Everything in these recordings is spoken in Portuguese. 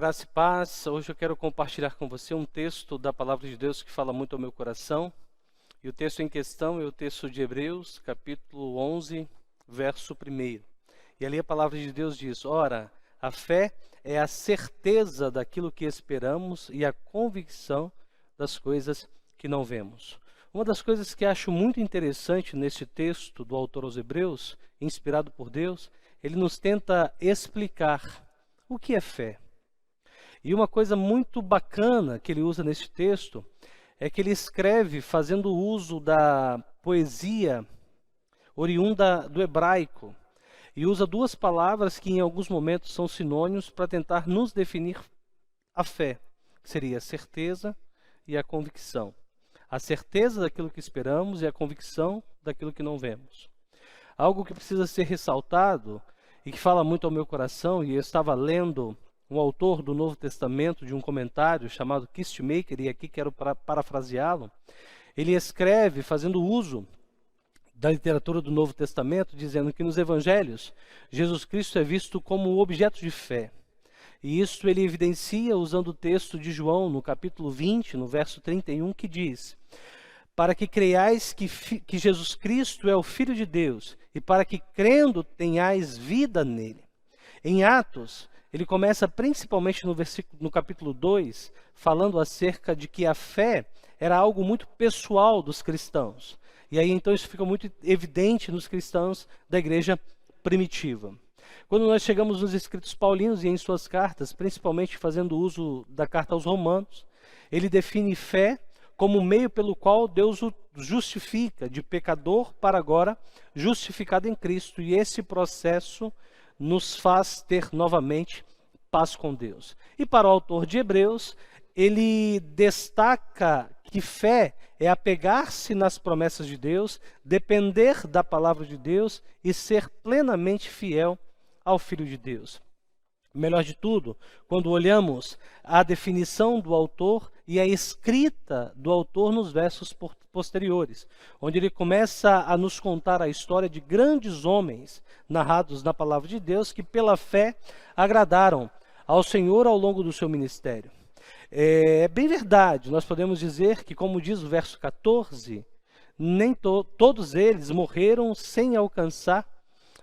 Graça e paz. Hoje eu quero compartilhar com você um texto da Palavra de Deus que fala muito ao meu coração. E o texto em questão é o texto de Hebreus, capítulo 11, verso 1. E ali a Palavra de Deus diz: Ora, a fé é a certeza daquilo que esperamos e a convicção das coisas que não vemos. Uma das coisas que acho muito interessante nesse texto do autor aos Hebreus, inspirado por Deus, ele nos tenta explicar o que é fé. E uma coisa muito bacana que ele usa nesse texto é que ele escreve fazendo uso da poesia oriunda do hebraico e usa duas palavras que em alguns momentos são sinônimos para tentar nos definir a fé, que seria a certeza e a convicção. A certeza daquilo que esperamos e a convicção daquilo que não vemos. Algo que precisa ser ressaltado e que fala muito ao meu coração, e eu estava lendo um autor do Novo Testamento, de um comentário chamado Kistemaker, e aqui quero parafraseá-lo. Ele escreve fazendo uso da literatura do Novo Testamento, dizendo que nos evangelhos, Jesus Cristo é visto como objeto de fé. E isso ele evidencia usando o texto de João, no capítulo 20, no verso 31, que diz: para que creiais que Jesus Cristo é o Filho de Deus, e para que crendo tenhais vida nele. Em Atos, ele começa principalmente no capítulo 2, falando acerca de que a fé era algo muito pessoal dos cristãos. E aí então isso fica muito evidente nos cristãos da igreja primitiva. Quando nós chegamos nos escritos paulinos e em suas cartas, principalmente fazendo uso da carta aos Romanos, ele define fé como o meio pelo qual Deus o justifica de pecador para agora justificado em Cristo. E esse processo nos faz ter novamente paz com Deus. E para o autor de Hebreus, ele destaca que fé é apegar-se nas promessas de Deus, depender da palavra de Deus e ser plenamente fiel ao Filho de Deus. Melhor de tudo, quando olhamos a definição do autor e a escrita do autor nos versos posteriores, onde ele começa a nos contar a história de grandes homens narrados na palavra de Deus que pela fé agradaram ao Senhor ao longo do seu ministério. É bem verdade, nós podemos dizer que, como diz o verso 14, nem todos eles morreram sem alcançar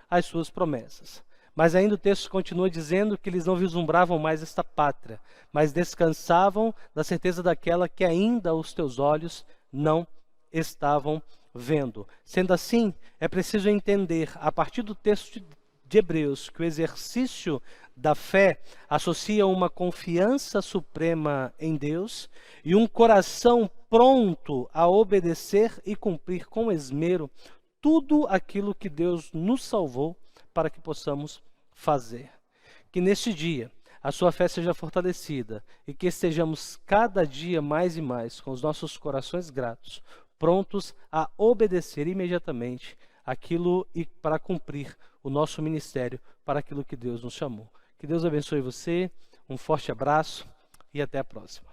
as suas promessas. Mas ainda o texto continua dizendo que eles não vislumbravam mais esta pátria, mas descansavam na certeza daquela que ainda os teus olhos não estavam vendo. Sendo assim, é preciso entender, a partir do texto de Hebreus, que o exercício da fé associa uma confiança suprema em Deus e um coração pronto a obedecer e cumprir com esmero tudo aquilo que Deus nos salvou para que possamos fazer. Que neste dia a sua fé seja fortalecida e que estejamos cada dia mais e mais com os nossos corações gratos, prontos a obedecer imediatamente aquilo e para cumprir o nosso ministério para aquilo que Deus nos chamou. Que Deus abençoe você, um forte abraço e até a próxima.